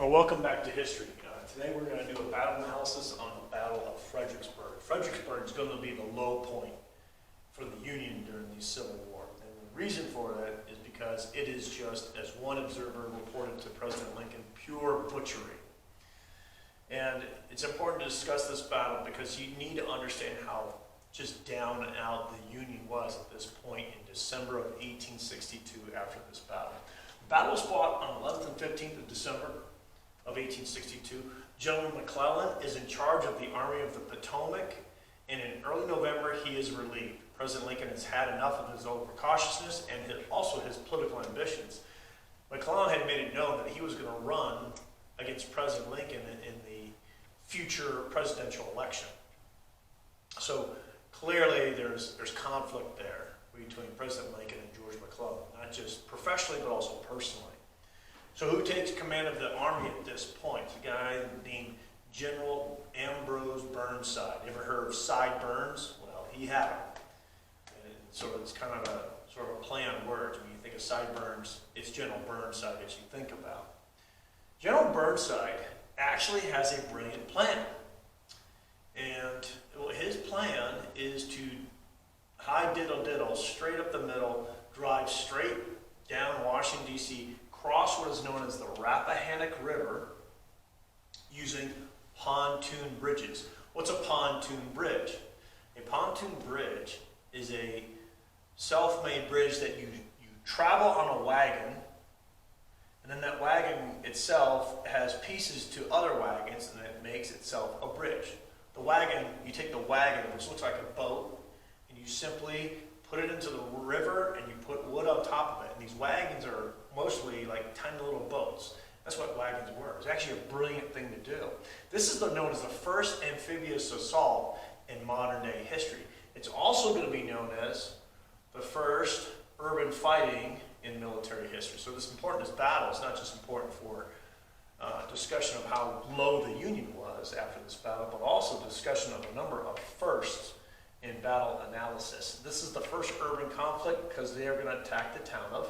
Well, welcome back to history. Today we're going to do a battle analysis on the Battle of Fredericksburg. Fredericksburg is going to be the low point for the Union during the Civil War. And the reason for that is because it is just, as one observer reported to President Lincoln, pure butchery. And it's important to discuss this battle because you need to understand how just down and out the Union was at this point in December of 1862 after this battle. The battle was fought on 11th and 15th of December of 1862. General McClellan is in charge of the Army of the Potomac, and in early November he is relieved. President Lincoln has had enough of his overcautiousness and also his political ambitions. McClellan had made it known that he was going to run against President Lincoln in the future presidential election. So clearly there's conflict there between President Lincoln and George McClellan, not just professionally but also personally. So who takes command of the army at this point? It's a guy named General Ambrose Burnside. You ever heard of Side Burns? Well, he had him. And so it's kind of a play on words. When you think of Sideburns, it's General Burnside that you think about. General Burnside actually has a brilliant plan. And his plan is to high diddle straight up the middle, drive straight down Washington, D.C., cross what is known as the Rappahannock River using pontoon bridges. What's a pontoon bridge? A pontoon bridge is a self-made bridge that you travel on a wagon, and then that wagon itself has pieces to other wagons, and it makes itself a bridge. The wagon, you take the wagon, which looks like a boat, and you simply put it into the river and you put wood on top of it. And these wagons are mostly like tiny little boats. That's what wagons were. It's actually a brilliant thing to do. This is known as the first amphibious assault in modern day history. It's also going to be known as the first urban fighting in military history. So this battle is not just important for discussion of how low the Union was after this battle, but also discussion of a number of firsts in battle analysis. This is the first urban conflict because they are going to attack the town of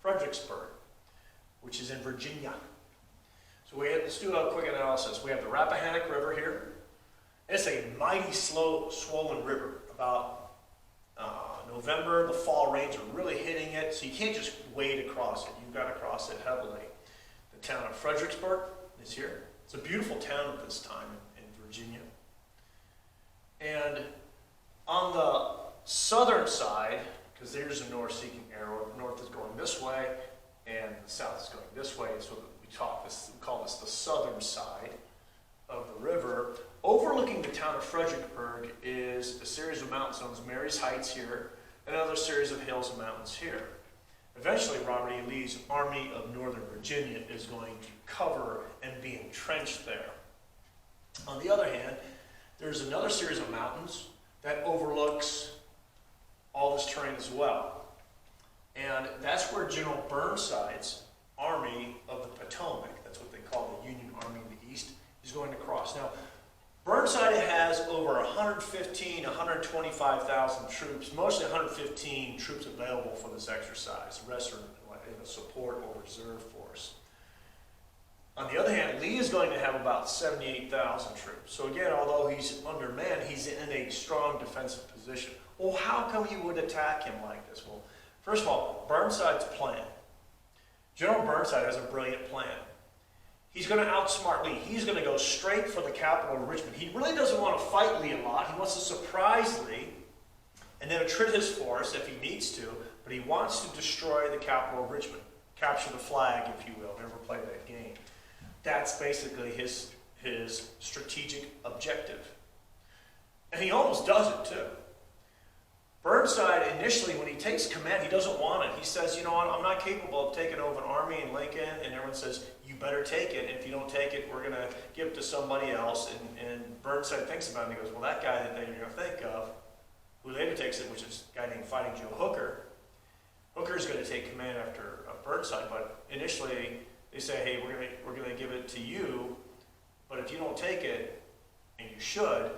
Fredericksburg, which is in Virginia. So let's do a quick analysis. We have the Rappahannock River here. It's a mighty swollen river. About November, the fall rains are really hitting it, so you can't just wade across it. You've got to cross it heavily. The town of Fredericksburg is here. It's a beautiful town at this time in Virginia. And on the southern side, because there's a north-seeking arrow, north is going this way, and the south is going this way, so we call this the southern side of the river. Overlooking the town of Fredericksburg is a series of mountains known as Mary's Heights here, and another series of hills and mountains here. Eventually, Robert E. Lee's Army of Northern Virginia is going to cover and be entrenched there. On the other hand, there's another series of mountains that overlooks all this terrain as well. And that's where General Burnside's Army of the Potomac, that's what they call the Union Army in the East, is going to cross. Now, Burnside has over 125,000 troops, mostly 115 troops available for this exercise. The rest are in a support or reserve force. On the other hand, Lee is going to have about 78,000 troops. So again, although he's undermanned, he's in a strong defensive position. Well, how come you would attack him like this? Well, first of all, Burnside's plan. General Burnside has a brilliant plan. He's going to outsmart Lee. He's going to go straight for the capital of Richmond. He really doesn't want to fight Lee a lot. He wants to surprise Lee and then attrit his force if he needs to, but he wants to destroy the capital of Richmond. Capture the flag, if you will. Never play that game. That's basically his strategic objective. And he almost does it too. Burnside, initially, when he takes command, he doesn't want it. He says, you know what, I'm not capable of taking over an army in Lincoln, and everyone says, you better take it. And if you don't take it, we're going to give it to somebody else. And Burnside thinks about it, and he goes, well, that guy that you're going to think of, who later takes it, which is a guy named Fighting Joe Hooker, Hooker's going to take command after Burnside, but initially, they say, hey, we're going to give it to you, but if you don't take it, and you should,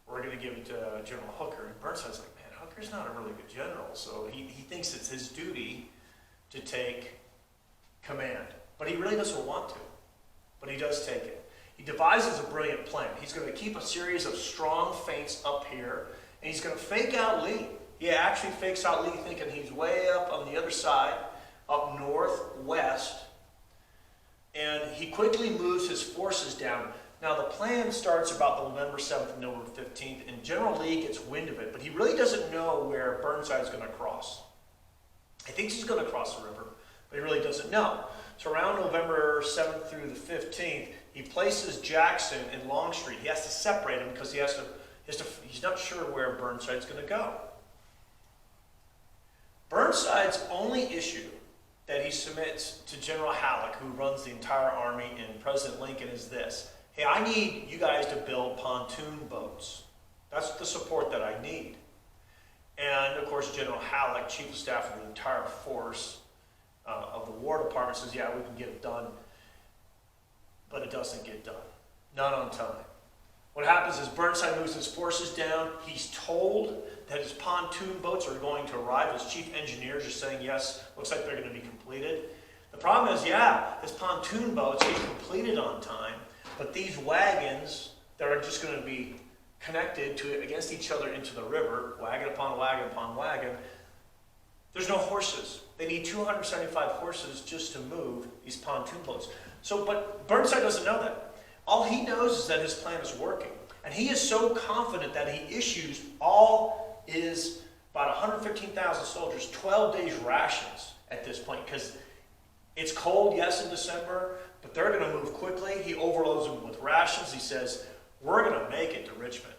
we're going to give it to General Hooker. And Burnside's like, man, Hooker's not a really good general, so he thinks it's his duty to take command. But he really doesn't want to. but he does take it. He devises a brilliant plan. He's going to keep a series of strong feints up here, and he's going to fake out Lee. He actually fakes out Lee thinking he's way up on the other side, up northwest, and he quickly moves his forces down. Now, the plan starts about November 7th and November 15th, and General Lee gets wind of it, but he really doesn't know where Burnside's going to cross. He thinks he's going to cross the river, but he really doesn't know. So around November 7th through the 15th, he places Jackson in Longstreet. He has to separate him because he's not sure where Burnside's going to go. Burnside's only issue that he submits to General Halleck, who runs the entire army, and President Lincoln is this: hey, I need you guys to build pontoon boats. That's the support that I need. And of course, General Halleck, Chief of Staff of the entire force of the War Department, says, yeah, we can get it done. But it doesn't get done. Not on time. What happens is Burnside moves his forces down. He's told that his pontoon boats are going to arrive. His chief engineers are saying, yes, looks like they're going to be completed. The problem is, yeah, his pontoon boats get completed on time, but these wagons that are just going to be connected against each other into the river, wagon upon wagon upon wagon, there's no horses. They need 275 horses just to move these pontoon boats. But Burnside doesn't know that. All he knows is that his plan is working. And he is so confident that he issues all his about 115,000 soldiers 12 days rations at this point, because it's cold, yes, in December, but they're going to move quickly. He overloads them with rations. He says, we're going to make it to Richmond.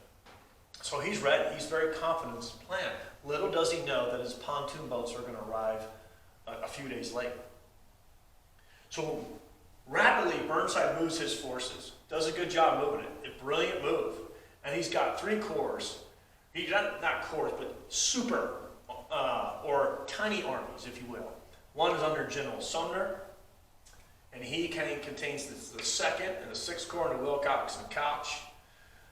So he's ready. He's very confident in his plan. Little does he know that his pontoon boats are going to arrive a few days late. So rapidly, Burnside moves his forces. Does a good job moving it. A brilliant move. And he's got 3 corps. Not corps, but super or tiny armies, if you will. One is under General Sumner, and he contains the 2nd and the 6th Corps under Wilcox and Couch.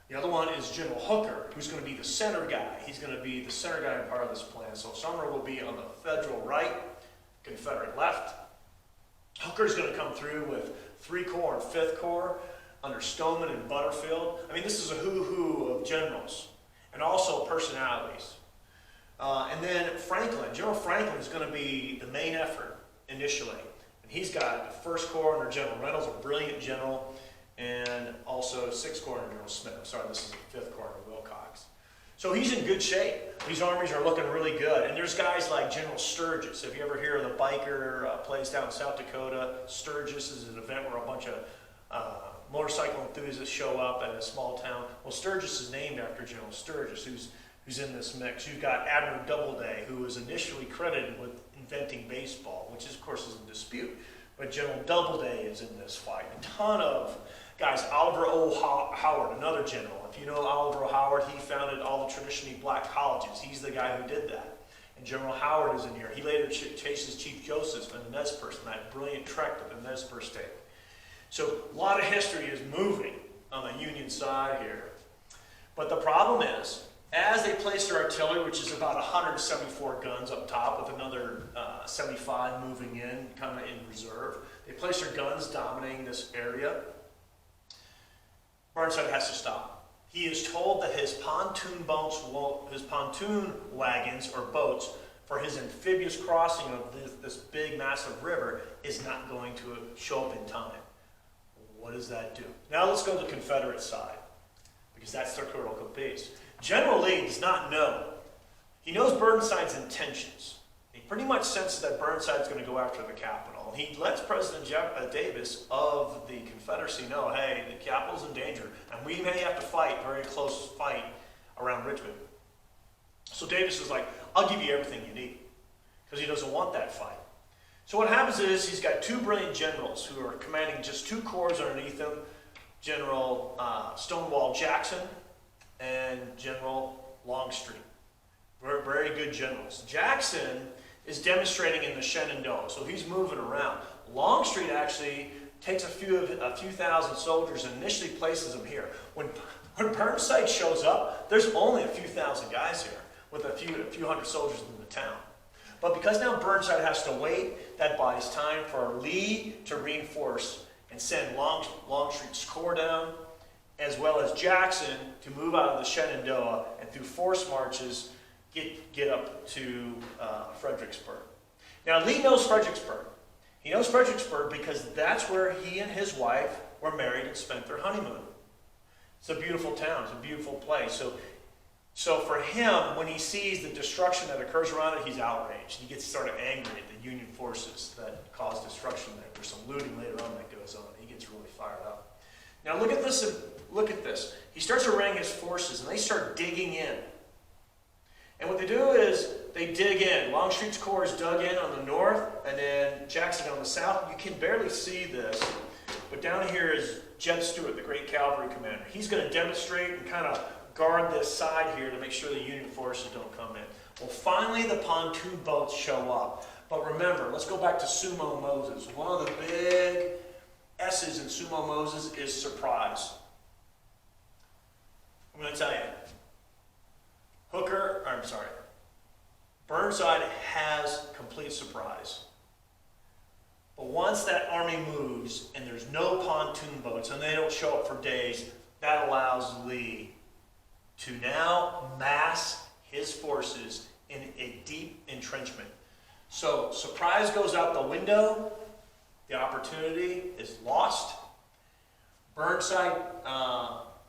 The other one is General Hooker, who's going to be the center guy. He's going to be the center guy in part of this plan. So Sumner will be on the Federal right, Confederate left. Hooker's going to come through with 3 Corps and 5th Corps under Stoneman and Butterfield. I mean, this is a who-who of generals and also personalities. And then Franklin. General Franklin is going to be the main effort initially. And he's got the 1st Corps under General Reynolds, a brilliant general, and also 6th Corps under General Smith. I'm sorry, this is the 5th Corps under Wilcox. So he's in good shape. These armies are looking really good. And there's guys like General Sturgis. If you ever hear of the biker place down in South Dakota, Sturgis is an event where a bunch of motorcycle enthusiasts show up in a small town. Well, Sturgis is named after General Sturgis, who's in this mix. You've got Admiral Doubleday, who was initially credited with inventing baseball, which of course is in dispute. But General Doubleday is in this fight. A ton of guys. Oliver O. Howard, another general. If you know Oliver O. Howard, he founded all the traditionally black colleges. He's the guy who did that. And General Howard is in here. He later chases Chief Joseph in the Nez Perce, in that brilliant trek to the Nez Perce State. So a lot of history is moving on the Union side here. But the problem is, as they place their artillery, which is about 174 guns up top with another 75 moving in, kind of in reserve, they place their guns dominating this area. Burnside has to stop. He is told that his pontoon wagons or boats for his amphibious crossing of this big, massive river is not going to show up in time. What does that do? Now let's go to the Confederate side, because that's their critical piece. General Lee does not know. He knows Burnside's intentions. He pretty much senses that Burnside's going to go after the capital. He lets President Davis of the Confederacy know, hey, the capital's in danger, and we may have to fight, very close fight, around Richmond. So Davis is like, I'll give you everything you need, because he doesn't want that fight. So what happens is he's got 2 brilliant generals who are commanding just 2 corps underneath him, General Stonewall Jackson and General Longstreet. Very, very good generals. Jackson is demonstrating in the Shenandoah, so he's moving around. Longstreet actually takes a few thousand soldiers and initially places them here. When Burnside shows up, there's only a few thousand guys here with a few hundred soldiers in the town. But because now Burnside has to wait, that buys time for Lee to reinforce and send Longstreet's corps down, as well as Jackson to move out of the Shenandoah and through forced marches get up to Fredericksburg. Now Lee knows Fredericksburg. He knows Fredericksburg because that's where he and his wife were married and spent their honeymoon. It's a beautiful town. It's a beautiful place. So for him, when he sees the destruction that occurs around it, he's outraged. He gets sort of angry at the Union forces that caused destruction there. There's some looting later on that goes on. He gets really fired up. Now look at this. Look at this. He starts arraying his forces, and they start digging in. And what they do is they dig in. Longstreet's corps is dug in on the north, and then Jackson on the south. You can barely see this, but down here is Jeb Stuart, the great cavalry commander. He's going to demonstrate and kind of guard this side here to make sure the Union forces don't come in. Well, finally the pontoon boats show up. But remember, let's go back to Sumo Moses. One of the big S's in Sumo Moses is surprise. I'm going to tell you, Burnside has complete surprise. But once that army moves and there's no pontoon boats and they don't show up for days, that allows Lee to now mass his forces in a deep entrenchment. So surprise goes out the window. The opportunity is lost. Burnside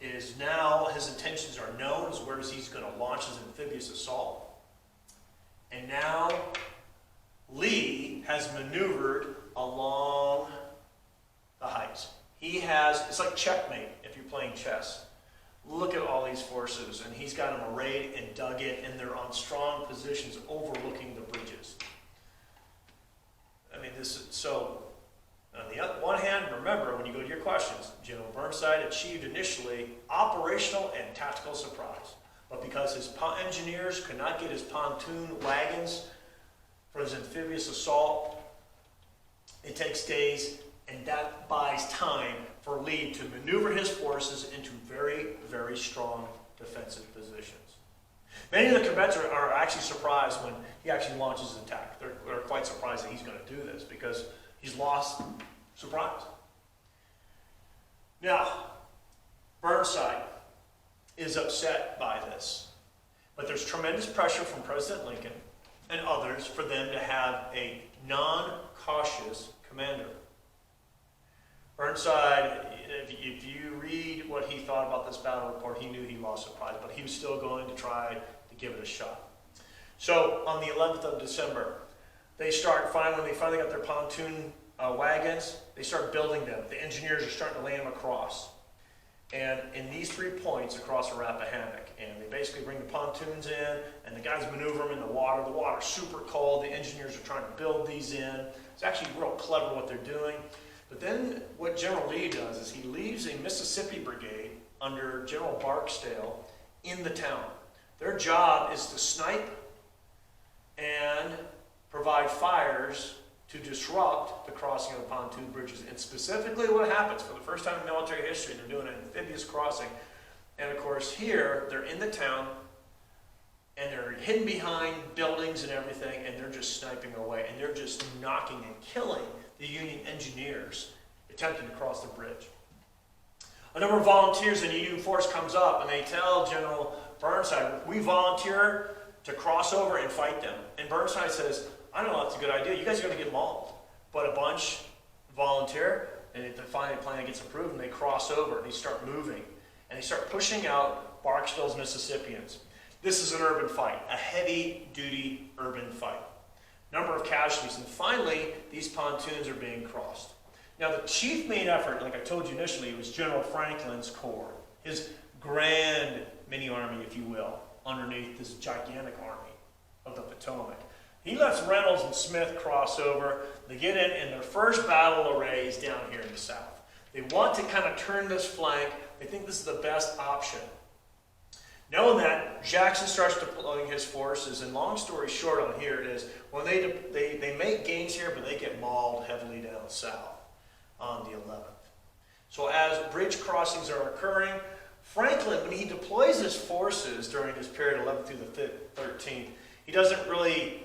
is now, his intentions are known as where he's going to launch his amphibious assault. And now Lee has maneuvered along the heights. He has, it's like checkmate if you're playing chess. Look at all these forces, and he's got them arrayed and dug in, and they're on strong positions overlooking the bridges. I mean, this is so. On the one hand, remember, when you go to your questions, General Burnside achieved initially operational and tactical surprise. But because his engineers could not get his pontoon wagons for his amphibious assault, it takes days, and that buys time for Lee to maneuver his forces into very, very strong defensive positions. Many of the combatants are actually surprised when he actually launches his attack. They're quite surprised that he's going to do this because he's lost surprise. Now, Burnside is upset by this, but there's tremendous pressure from President Lincoln and others for them to have a non-cautious commander. Burnside, if you read what he thought about this battle report, he knew he lost surprise, but he was still going to try to give it a shot. So on the 11th of December, when they finally got their pontoon wagons, they start building them. The engineers are starting to lay them across. And in these 3 points across the Rappahannock, and they basically bring the pontoons in, and the guys maneuver them in the water. The water's super cold. The engineers are trying to build these in. It's actually real clever what they're doing. But then what General Lee does is he leaves a Mississippi brigade under General Barksdale in the town. Their job is to snipe and provide fires to disrupt the crossing of the pontoon bridges. And specifically what happens, for the first time in military history, they're doing an amphibious crossing. And of course here, they're in the town, and they're hidden behind buildings and everything, and they're just sniping away, and they're just knocking and killing the Union engineers attempting to cross the bridge. A number of volunteers in the Union force comes up, and they tell General Burnside, we volunteer to cross over and fight them. And Burnside says, I don't know, that's a good idea. You guys are going to get mauled. But a bunch volunteer, and the final plan gets approved, and they cross over, and they start moving. And they start pushing out Barksdale's Mississippians. This is an urban fight, a heavy-duty urban fight. Number of casualties, and finally, these pontoons are being crossed. Now, the chief main effort, like I told you initially, was General Franklin's corps, his grand mini-army, if you will, underneath this gigantic army of the Potomac. He lets Reynolds and Smith cross over. They get in, and their first battle array is down here in the south. They want to kind of turn this flank. They think this is the best option. Knowing that, Jackson starts deploying his forces, and long story short on here it is, when they make gains here, but they get mauled heavily down south on the 11th. So as bridge crossings are occurring, Franklin, when he deploys his forces during this period, 11th through the 13th, he doesn't really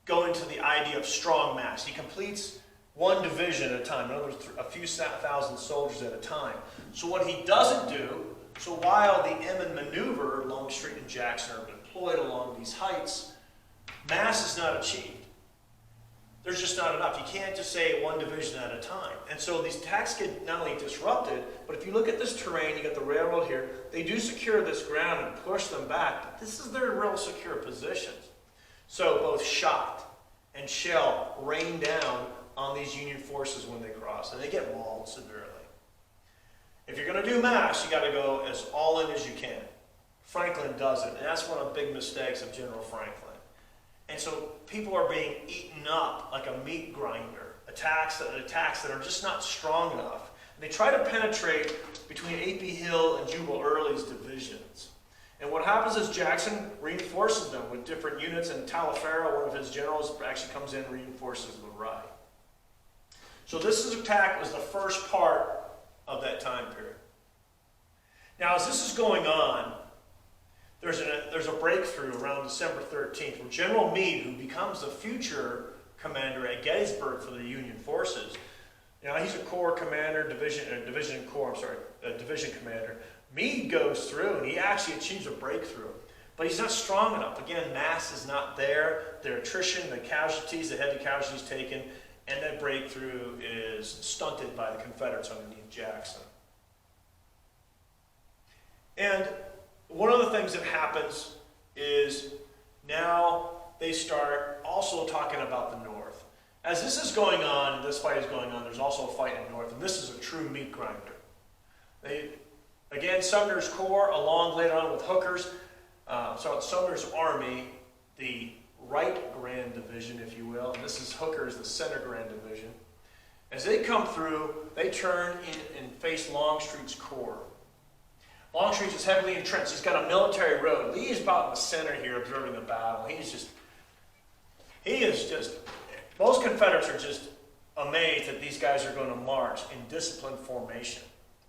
go into the idea of strong mass. He completes one division at a time. In other words, a few thousand soldiers at a time. So what he doesn't do, so while the Emmon maneuver, Longstreet and Jackson are deployed along these heights, mass is not achieved. There's just not enough. You can't just say one division at a time. And so these attacks get not only disrupted, but if you look at this terrain, you got the railroad here, they do secure this ground and push them back, but this is their real secure positions. So both shot and shell rain down on these Union forces when they cross, and they get mauled severely. If you're going to do mass, you got to go as all in as you can. Franklin does it, and that's one of the big mistakes of General Franklin. And so people are being eaten up like a meat grinder, attacks that are just not strong enough. And they try to penetrate between A.P. Hill and Jubal Early's divisions. And what happens is Jackson reinforces them with different units, and Taliaferro, one of his generals, actually comes in and reinforces the right. So this attack was the first part of that time period. Now, as this is going on, there's a breakthrough around December 13th, where General Meade, who becomes the future commander at Gettysburg for the Union forces, he's a corps commander, division commander. Meade goes through, and he actually achieves a breakthrough. But he's not strong enough. Again, mass is not there. Their attrition, the casualties, the heavy casualties taken, and that breakthrough is stunted by the Confederates underneath Jackson. And one of the things that happens is now they start also talking about the North. As this is going on, this fight is going on, there's also a fight in the North, and this is a true meat grinder. Again, Sumner's Corps, along later on with Hooker's, Sumner's Army, the right Grand Division, if you will, and this is Hooker's, the center Grand Division. As they come through, they turn in and face Longstreet's Corps. Longstreet is heavily entrenched. He's got a military road. Lee is about in the center here observing the battle. He is just, most Confederates are just amazed that these guys are going to march in disciplined formation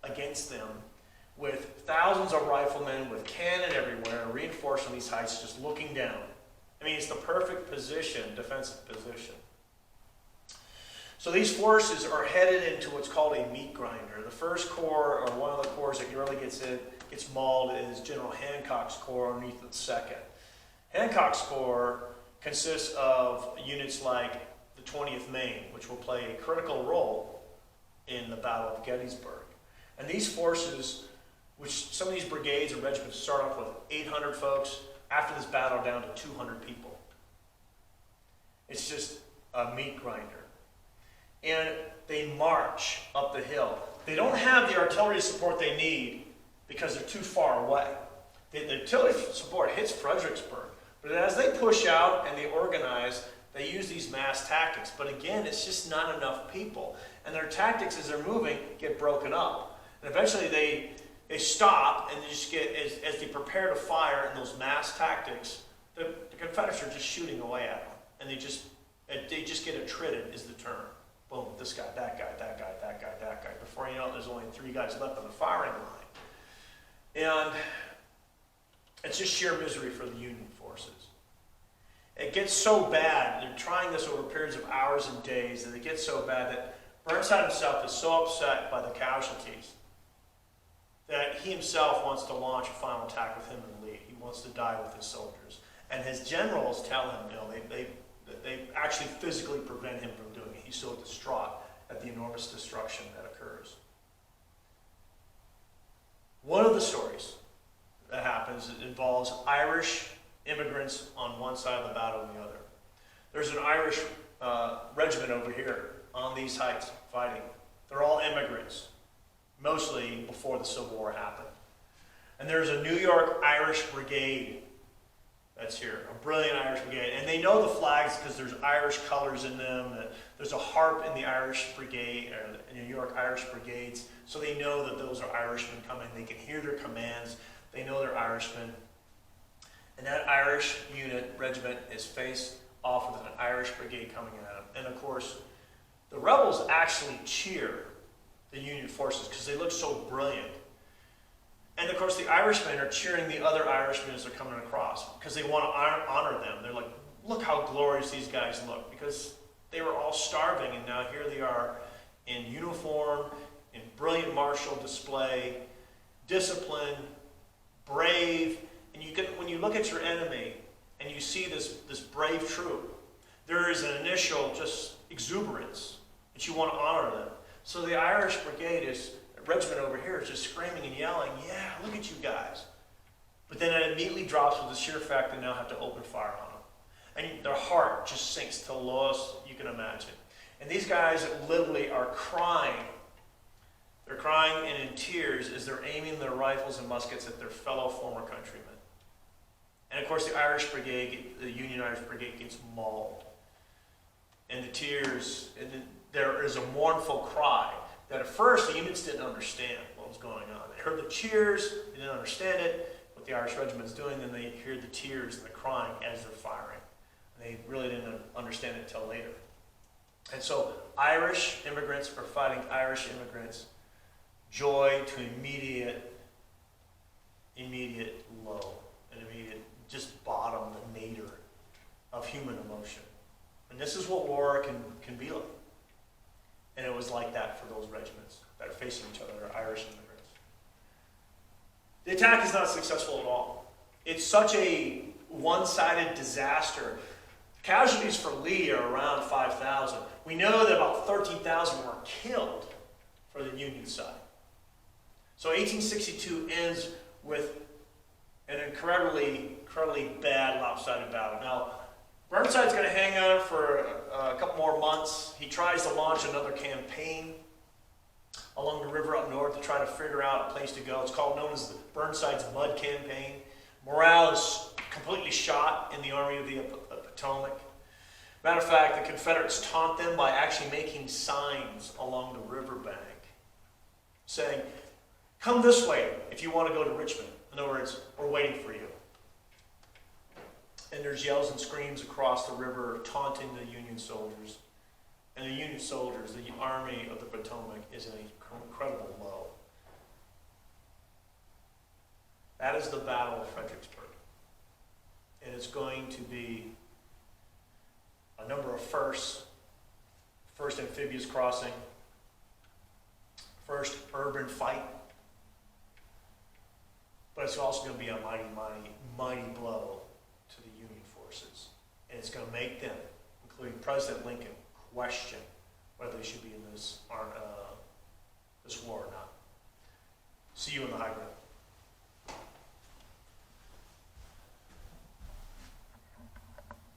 against them with thousands of riflemen, with cannon everywhere, reinforcing these heights, just looking down. I mean, it's the perfect position, defensive position. So these forces are headed into what's called a meat grinder. The first corps, or one of the corps that really gets mauled, is General Hancock's corps underneath the second. Hancock's corps consists of units like the 20th Maine, which will play a critical role in the Battle of Gettysburg. And these forces, which some of these brigades and regiments start off with 800 folks, after this battle down to 200 people. It's just a meat grinder. And they march up the hill. They don't have the artillery support they need because they're too far away. The artillery support hits Fredericksburg, but as they push out and they organize, they use these mass tactics. But again, it's just not enough people. And their tactics as they're moving get broken up. And eventually they stop, and they just get, as they prepare to fire in those mass tactics, the Confederates are just shooting away at them. And they just get attrited is the term. Boom, this guy, that guy, that guy, that guy, that guy. Before you know it, there's only 3 guys left on the firing line. And it's just sheer misery for the Union forces. It gets so bad, they're trying this over periods of hours and days, and it gets so bad that Burnside himself is so upset by the casualties that he himself wants to launch a final attack with him and Lee. He wants to die with his soldiers. And his generals tell him, they actually physically prevent him from doing it. He's so distraught at the enormous destruction that occurs. One of the stories that happens involves Irish immigrants on one side of the battle and the other. There's an Irish regiment over here on these heights fighting. They're all immigrants, mostly before the Civil War happened. And there's a New York Irish Brigade that's here, a brilliant Irish brigade. And they know the flags because there's Irish colors in them. There's a harp in the Irish Brigade, or the New York Irish Brigades, so they know that those are Irishmen coming. They can hear their commands. They know they're Irishmen. And that Irish regiment is faced off with an Irish brigade coming at them. And of course, the rebels actually cheer the Union forces because they look so brilliant. And of course, the Irishmen are cheering the other Irishmen as they're coming across because they want to honor them. They're like, look how glorious these guys look, because They were all starving, and now here they are in uniform, in brilliant martial display, discipline, brave. And when you look at your enemy and you see this brave troop, there is an initial just exuberance that you want to honor them. So the Irish Brigade regiment over here is just screaming and yelling, yeah, look at you guys. But then it immediately drops with the sheer fact they now have to open fire on them. And their heart just sinks to the lowest you can imagine. And these guys literally are crying. They're crying and in tears as they're aiming their rifles and muskets at their fellow former countrymen. And of course the Irish Brigade, the Union Irish Brigade, gets mauled. And the tears, and there is a mournful cry that at first the units didn't understand what was going on. They heard the cheers, they didn't understand it, what the Irish regiment's doing, then they hear the tears and the crying as they're firing. And they really didn't understand it until later. And so Irish immigrants are fighting Irish immigrants, joy to immediate low, an immediate just bottom, the nadir of human emotion. And this is what war can be like. And it was like that for those regiments that are facing each other, they're Irish immigrants. The attack is not successful at all. It's such a one-sided disaster. Casualties for Lee are around 5,000. We know that about 13,000 were killed for the Union side. So 1862 ends with an incredibly bad, lopsided battle. Now, Burnside's going to hang on for a couple more months. He tries to launch another campaign along the river up north to try to figure out a place to go. It's known as the Burnside's Mud Campaign. Morale is completely shot in the Army of the Potomac. Matter of fact, the Confederates taunt them by actually making signs along the riverbank saying, come this way if you want to go to Richmond. In other words, we're waiting for you. And there's yells and screams across the river taunting the Union soldiers. And the Union soldiers, the Army of the Potomac, is in an incredible low. That is the Battle of Fredericksburg. And it's going to be a number of firsts. First amphibious crossing. First urban fight. But it's also going to be a mighty, mighty, mighty blow to the Union forces. And it's going to make them, including President Lincoln, question whether they should be in this war or not. See you in the high ground.